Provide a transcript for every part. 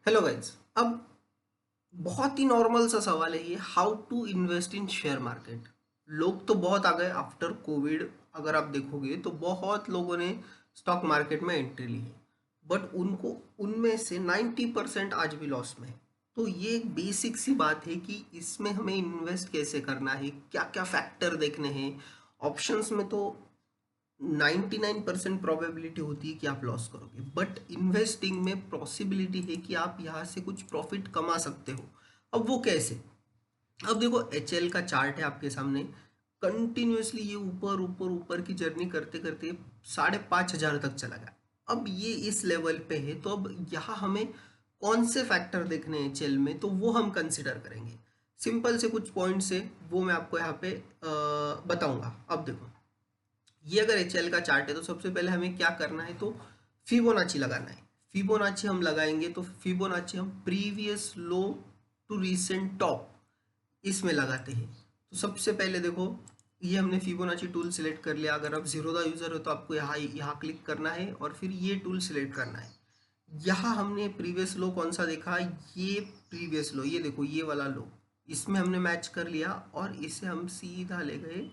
Hello guys. अब बहुत ही normal सा सवाल है ये, how to invest in share market. लोग तो बहुत आ गए आफ्टर कोविड। अगर आप देखोगे तो बहुत लोगों ने स्टॉक मार्केट में एंट्री ली है, बट उनको उनमें से 90% आज भी लॉस में है। तो ये एक बेसिक सी बात है कि इसमें हमें इन्वेस्ट कैसे करना है, क्या क्या फैक्टर देखने हैं। ऑप्शंस में तो 99% प्रोबेबिलिटी होती है कि आप लॉस करोगे, बट इन्वेस्टिंग में पॉसिबिलिटी है कि आप यहाँ से कुछ प्रॉफिट कमा सकते हो। अब वो कैसे? अब देखो, एच का चार्ट है आपके सामने। कंटिन्यूअसली ये ऊपर ऊपर ऊपर की जर्नी करते करते 5,500 तक चला गया। अब ये इस लेवल पे है, तो अब यहाँ हमें कौन से फैक्टर देखने हैं एच में, तो वो हम कंसिडर करेंगे। सिंपल से कुछ पॉइंट्स है, वो मैं आपको यहाँ पे बताऊंगा। अब देखो, ये अगर एच का चार्ट है तो सबसे पहले हमें क्या करना है, तो फिबोनाची लगाना है। फिबोनाची हम लगाएंगे तो फिबोनाची हम previous low to recent top इसमें लगाते हैं। तो सबसे पहले देखो, ये हमने फिबोनाची टूल सिलेक्ट कर लिया। अगर आप जीरो द यूज़र हो तो आपको यहाँ क्लिक करना है और फिर ये टूल सिलेक्ट करना है। यहाँ हमने प्रीवियस लो कौन सा देखा, ये प्रीवियस लो, ये देखो ये वाला लो, इसमें हमने मैच कर लिया और इसे हम सीधा ले गए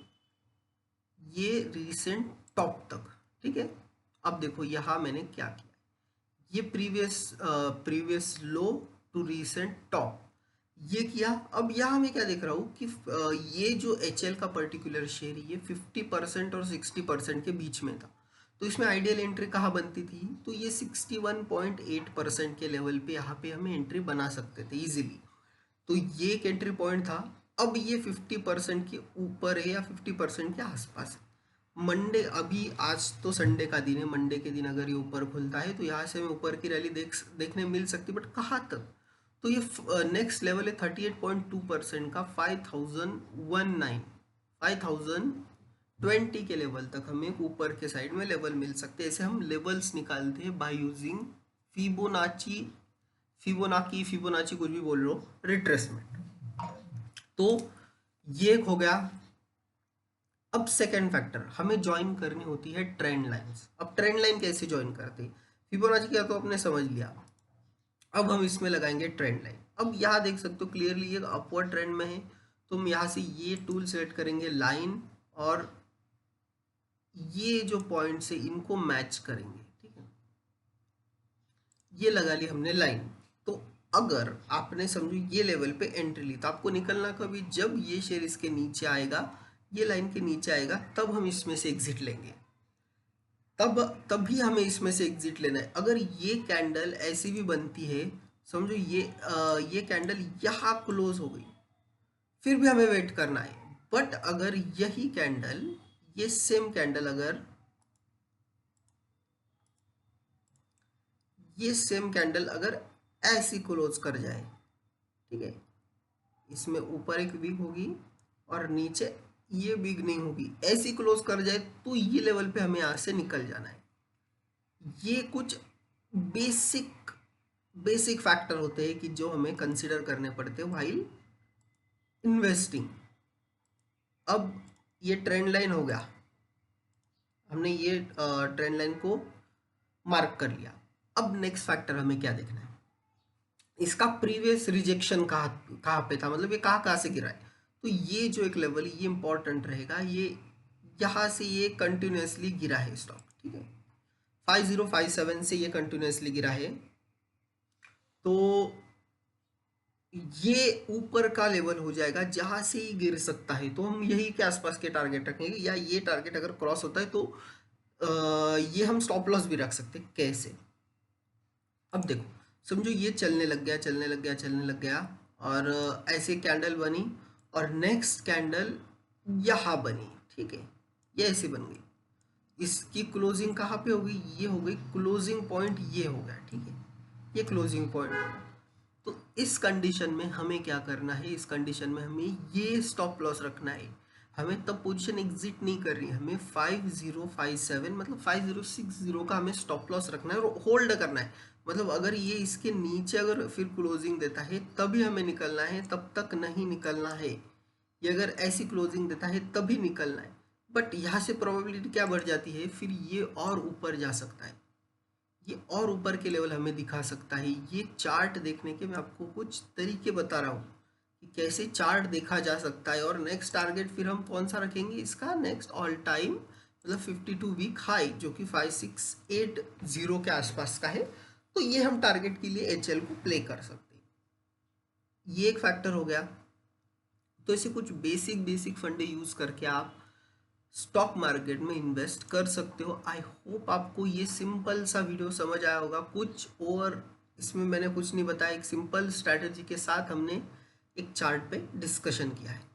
ये रीसेंट टॉप तक। ठीक है। अब देखो यहाँ मैंने क्या किया, ये previous low to recent top ये किया। अब यहाँ मैं क्या देख रहा हूँ कि ये जो एच का पर्टिकुलर शेयर ये 50% और 60% के बीच में था। तो इसमें आइडियल एंट्री कहाँ बनती थी, तो ये 61.8% के लेवल पे यहाँ पे हमें एंट्री बना सकते थे इजीली। तो ये एक एंट्री पॉइंट था। अब ये 50% के ऊपर है या 50% के आसपास है। मंडे, अभी आज तो संडे का दिन है, मंडे के दिन अगर ये ऊपर खुलता है तो यहाँ से हमें ऊपर की रैली देखने मिल सकती है, बट कहाँ तक? तो ये नेक्स्ट लेवल है 38.2% का, 5020 के लेवल तक हमें ऊपर के साइड में लेवल मिल सकते हैं। ऐसे हम लेवल्स निकालते हैं बाय यूजिंग फिबोनाची। फिबोनाची कुछ भी बोल लो, रिट्रेसमेंट। तो ये हो गया। अब सेकेंड फैक्टर, हमें ज्वाइन करनी होती है ट्रेंड लाइंस। अब ट्रेंड लाइन कैसे ज्वाइन करते हैं? फिबोनाची क्या तो आपने समझ लिया। अब हम इसमें लगाएंगे ट्रेंड लाइन। अब यहाँ देख सकते हो क्लियरली ये अपवर्ड ट्रेंड में है, तो हम यहाँ से ये टूल सेलेक्ट करेंगे लाइन, और ये जो पॉइंट्स है इनको मैच करेंगे। ठीक है, ये लगा ली हमने लाइन। तो अगर आपने समझो ये लेवल पे एंट्री ली, तो आपको निकलना कभी, जब ये शेयर इसके नीचे आएगा, ये लाइन के नीचे आएगा, तब हम इसमें से एग्जिट लेंगे। तब तभी हमें इसमें से एग्जिट लेना है। अगर ये कैंडल ऐसी भी बनती है, समझो ये कैंडल यहाँ क्लोज हो गई, फिर भी हमें वेट करना है। बट अगर यही कैंडल, ये सेम कैंडल अगर, ये सेम कैंडल अगर ऐसी क्लोज कर जाए, ठीक है, इसमें ऊपर एक वीक होगी और नीचे ये वीक नहीं होगी, ऐसी क्लोज कर जाए, तो ये लेवल पे हमें यहाँ से निकल जाना है। ये कुछ बेसिक बेसिक फैक्टर होते हैं कि जो हमें कंसिडर करने पड़ते हैं व्हाइल इन्वेस्टिंग। अब ये ट्रेंड लाइन हो गया, हमने ये ट्रेंड लाइन को मार्क कर लिया। अब नेक्स्ट फैक्टर हमें क्या देखना है, इसका प्रीवियस रिजेक्शन कहाँ कहाँ पे था, मतलब ये कहाँ कहाँ से गिरा है। तो ये जो एक लेवल है ये इंपॉर्टेंट रहेगा। ये यहाँ से ये कंटिन्यूसली गिरा है स्टॉक, ठीक है, 5057 से ये कंटिन्यूसली गिरा है। तो ये ऊपर का लेवल हो जाएगा जहां से ही गिर सकता है, तो हम यही के आसपास के टारगेट रखेंगे, या ये टारगेट अगर क्रॉस होता है तो ये हम स्टॉप लॉस भी रख सकते हैं। कैसे? अब देखो, समझो ये चलने लग गया, चलने लग गया, चलने लग गया, और ऐसे कैंडल बनी, और नेक्स्ट कैंडल यहाँ बनी, ठीक है, ये ऐसे बन गई। इसकी क्लोजिंग कहाँ पे होगी, ये हो गई क्लोजिंग पॉइंट, ये हो गया, ठीक है, ये क्लोजिंग पॉइंट हो गया। तो इस कंडीशन में हमें क्या करना है, इस कंडीशन में हमें ये स्टॉप लॉस रखना है। हमें तब पोजीशन एग्जिट नहीं कर रही है, हमें 5057 मतलब 5060 का हमें स्टॉप लॉस रखना है और होल्ड करना है। मतलब अगर ये इसके नीचे अगर फिर क्लोजिंग देता है तभी हमें निकलना है, तब तक नहीं निकलना है। ये अगर ऐसी क्लोजिंग देता है तभी निकलना है। बट यहाँ से प्रोबेबिलिटी क्या बढ़ जाती है, फिर ये और ऊपर जा सकता है, ये और ऊपर के लेवल हमें दिखा सकता है। ये चार्ट देखने के मैं आपको कुछ तरीके बता रहा हूँ कि कैसे चार्ट देखा जा सकता है। और नेक्स्ट टारगेट फिर हम कौन सा रखेंगे, इसका नेक्स्ट ऑल टाइम मतलब 52 वीक हाई जो कि 5680 के आसपास का है। तो ये हम टारगेट के लिए एचएल को प्ले कर सकते हैं। ये एक फैक्टर हो गया। तो ऐसे कुछ बेसिक बेसिक फंडे यूज करके आप स्टॉक मार्केट में इन्वेस्ट कर सकते हो। आई होप आपको ये सिंपल सा वीडियो समझ आया होगा। कुछ और इसमें मैंने कुछ नहीं बताया, एक सिंपल स्ट्रैटेजी के साथ हमने एक चार्ट पे डिस्कशन किया है।